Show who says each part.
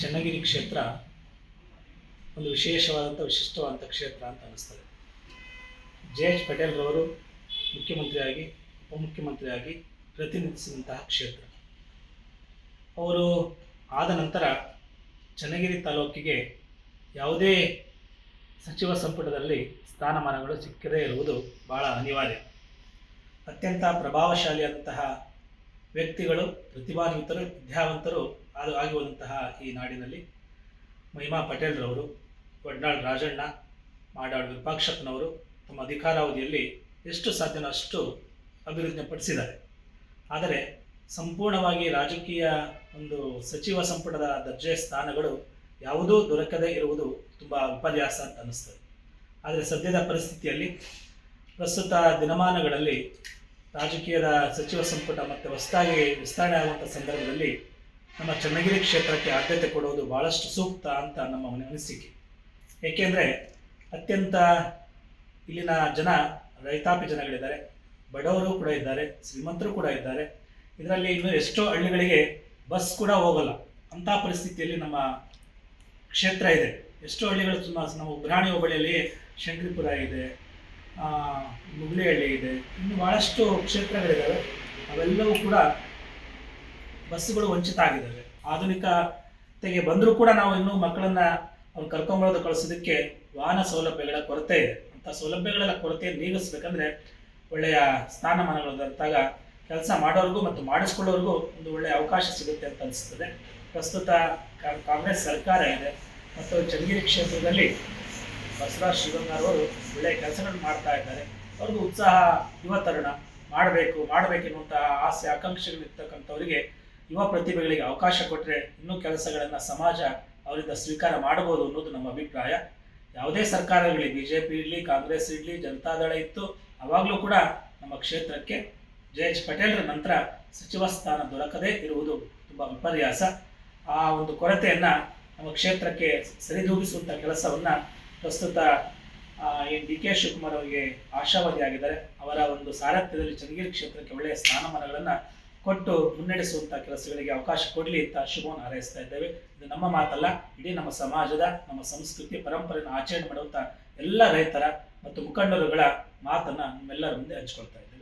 Speaker 1: ಚನ್ನಗಿರಿ ಕ್ಷೇತ್ರ ಒಂದು ವಿಶಿಷ್ಟವಾದಂಥ ಕ್ಷೇತ್ರ ಅಂತ ಅನ್ನಿಸ್ತದೆ. ಜೆ.ಎಚ್. ಪಟೇಲ್ರವರು ಮುಖ್ಯಮಂತ್ರಿಯಾಗಿ ಉಪಮುಖ್ಯಮಂತ್ರಿಯಾಗಿ ಪ್ರತಿನಿಧಿಸಿದಂತಹ ಕ್ಷೇತ್ರ. ಅವರು ಆದ ನಂತರ ಚನ್ನಗಿರಿ ತಾಲೂಕಿಗೆ ಯಾವುದೇ ಸಚಿವ ಸಂಪುಟದಲ್ಲಿ ಸ್ಥಾನಮಾನಗಳು ಸಿಕ್ಕದೇ ಇರುವುದು ಬಹಳ ಅನಿವಾರ್ಯ. ಅತ್ಯಂತ ಪ್ರಭಾವಶಾಲಿಯಾದಂತಹ ವ್ಯಕ್ತಿಗಳು, ಪ್ರತಿಭಾನ್ವಿತರು, ವಿದ್ಯಾವಂತರು ಆಗಿ ಹೋದಂತಹ ಈ ನಾಡಿನಲ್ಲಿ ಮಹಿಮಾ ಪಟೇಲ್ರವರು, ವಡ್ನಾಳ್ ರಾಜಣ್ಣ, ಮಾಡಾಳ್ ವಿರೂಪಾಕ್ಷಪ್ಪನವರು ತಮ್ಮ ಅಧಿಕಾರಾವಧಿಯಲ್ಲಿ ಎಷ್ಟು ಸಾಧ್ಯನೋ ಅಷ್ಟು ಅಭಿವೃದ್ಧಿಪಡಿಸಿದ್ದಾರೆ. ಆದರೆ ಸಂಪೂರ್ಣವಾಗಿ ರಾಜಕೀಯ ಒಂದು ಸಚಿವ ಸಂಪುಟದ ದರ್ಜೆ ಸ್ಥಾನಗಳು ಯಾವುದೂ ದೊರಕದೇ ಇರುವುದು ತುಂಬ ವಿಪರ್ಯಾಸ ಅಂತ ಅನ್ನಿಸ್ತದೆ. ಆದರೆ ಸದ್ಯದ ಪರಿಸ್ಥಿತಿಯಲ್ಲಿ, ಪ್ರಸ್ತುತ ದಿನಮಾನಗಳಲ್ಲಿ ರಾಜಕೀಯದ ಸಚಿವ ಸಂಪುಟ ಮತ್ತು ಹೊಸದಾಗಿ ವಿಸ್ತರಣೆ ಆಗುವಂಥ ಸಂದರ್ಭದಲ್ಲಿ ನಮ್ಮ ಚನ್ನಗಿರಿ ಕ್ಷೇತ್ರಕ್ಕೆ ಆದ್ಯತೆ ಕೊಡುವುದು ಭಾಳಷ್ಟು ಸೂಕ್ತ ಅಂತ ನಮ್ಮ ಅನಿಸಿಕೆ. ಏಕೆಂದರೆ ಅತ್ಯಂತ ಇಲ್ಲಿನ ಜನ ರೈತಾಪಿ ಜನಗಳಿದ್ದಾರೆ, ಬಡವರು ಕೂಡ ಇದ್ದಾರೆ, ಶ್ರೀಮಂತರು ಕೂಡ ಇದ್ದಾರೆ. ಇದರಲ್ಲಿ ಇನ್ನೂ ಎಷ್ಟೋ ಹಳ್ಳಿಗಳಿಗೆ ಬಸ್ ಕೂಡ ಹೋಗಲ್ಲ. ಅಂಥ ಪರಿಸ್ಥಿತಿಯಲ್ಲಿ ನಮ್ಮ ಕ್ಷೇತ್ರ ಇದೆ. ಎಷ್ಟೋ ಹಳ್ಳಿಗಳು ನಮ್ಮ ಉಗ್ರಾಣಿ ಹೋಬಳಿಯಲ್ಲಿ ಶಂಕರಿಪುರ ಇದೆ, ಮುಗುಳಿಹಳ್ಳಿ ಇದೆ, ಇನ್ನು ಭಾಳಷ್ಟು ಕ್ಷೇತ್ರಗಳಿದ್ದಾವೆ. ಅವೆಲ್ಲವೂ ಕೂಡ ಬಸ್ಸುಗಳು ವಂಚಿತ ಆಗಿದ್ದಾವೆ. ಆಧುನಿಕತೆಗೆ ಬಂದರೂ ಕೂಡ ನಾವು ಇನ್ನೂ ಮಕ್ಕಳನ್ನು ಅವ್ರು ಕರ್ಕೊಂಬರೋದು ಕಳಿಸೋದಕ್ಕೆ ವಾಹನ ಸೌಲಭ್ಯಗಳ ಕೊರತೆ ಇದೆ. ಅಂಥ ಸೌಲಭ್ಯಗಳ ಕೊರತೆಯನ್ನು ನೀಗಿಸ್ಬೇಕಂದ್ರೆ ಒಳ್ಳೆಯ ಸ್ಥಾನಮಾನಗಳು ದೊರೆತಾಗ ಕೆಲಸ ಮಾಡೋರಿಗೂ ಮತ್ತು ಮಾಡಿಸ್ಕೊಳ್ಳೋರಿಗೂ ಒಂದು ಒಳ್ಳೆಯ ಅವಕಾಶ ಸಿಗುತ್ತೆ ಅಂತ ಅನಿಸ್ತದೆ. ಪ್ರಸ್ತುತ ಕಾಂಗ್ರೆಸ್ ಸರ್ಕಾರ ಇದೆ ಮತ್ತು ಚನ್ನಗಿರಿ ಕ್ಷೇತ್ರದಲ್ಲಿ ಬಸವರಾಜ್ ಶಿವಗಂಗಾರವರು ಒಳ್ಳೆಯ ಕೆಲಸಗಳನ್ನು ಮಾಡ್ತಾ ಇದ್ದಾರೆ. ಅವ್ರಿಗೂ ಉತ್ಸಾಹ, ಯುವ ತರುಣ ಮಾಡಬೇಕೆನ್ನುವಂತಹ ಆಸೆ ಆಕಾಂಕ್ಷೆಗಳಿರ್ತಕ್ಕಂಥವರಿಗೆ, ಯುವ ಪ್ರತಿಭೆಗಳಿಗೆ ಅವಕಾಶ ಕೊಟ್ಟರೆ ಇನ್ನೂ ಕೆಲಸಗಳನ್ನು ಸಮಾಜ ಅವರಿಂದ ಸ್ವೀಕಾರ ಮಾಡಬಹುದು ಅನ್ನೋದು ನಮ್ಮ ಅಭಿಪ್ರಾಯ. ಯಾವುದೇ ಸರ್ಕಾರಗಳಲ್ಲಿ BJP ಇರಲಿ, ಕಾಂಗ್ರೆಸ್ ಇರಲಿ, ಜನತಾದಳ ಇತ್ತು, ಆವಾಗಲೂ ಕೂಡ ನಮ್ಮ ಕ್ಷೇತ್ರಕ್ಕೆ ಜೆ.ಎಚ್. ಪಟೇಲ್ರ ನಂತರ ಸಚಿವ ಸ್ಥಾನ ದೊರಕದೇ ಇರುವುದು ತುಂಬ ವಿಪರ್ಯಾಸ. ಆ ಒಂದು ಕೊರತೆಯನ್ನು ನಮ್ಮ ಕ್ಷೇತ್ರಕ್ಕೆ ಸರಿದೂಗಿಸುವಂಥ ಕೆಲಸವನ್ನು ಪ್ರಸ್ತುತ D.K. ಶಿವಕುಮಾರ್ ಅವರಿಗೆ ಆಶಾವಾದಿಯಾಗಿದ್ದಾರೆ. ಅವರ ಒಂದು ಸಾರಥ್ಯದಲ್ಲಿ ಚನ್ನಗಿರಿ ಕ್ಷೇತ್ರಕ್ಕೆ ಒಳ್ಳೆಯ ಸ್ಥಾನಮಾನಗಳನ್ನು ಕೊಟ್ಟು ಮುನ್ನಡೆಸುವಂಥ ಕೆಲಸಗಳಿಗೆ ಅವಕಾಶ ಕೊಡಲಿ ಅಂತ ಶುಭವನ್ನು ಹಾರೈಸ್ತಾ ಇದ್ದೇವೆ. ಇದು ನಮ್ಮ ಮಾತಲ್ಲ, ಇಡೀ ನಮ್ಮ ಸಮಾಜದ, ನಮ್ಮ ಸಂಸ್ಕೃತಿ, ಪರಂಪರೆಯನ್ನು ಆಚರಣೆ ಮಾಡುವಂಥ ಎಲ್ಲ ರೈತರ ಮತ್ತು ಮುಖಂಡರುಗಳ ಮಾತನ್ನು ನಿಮ್ಮೆಲ್ಲರ ಮುಂದೆ ಹಂಚ್ಕೊಳ್ತಾರೆ.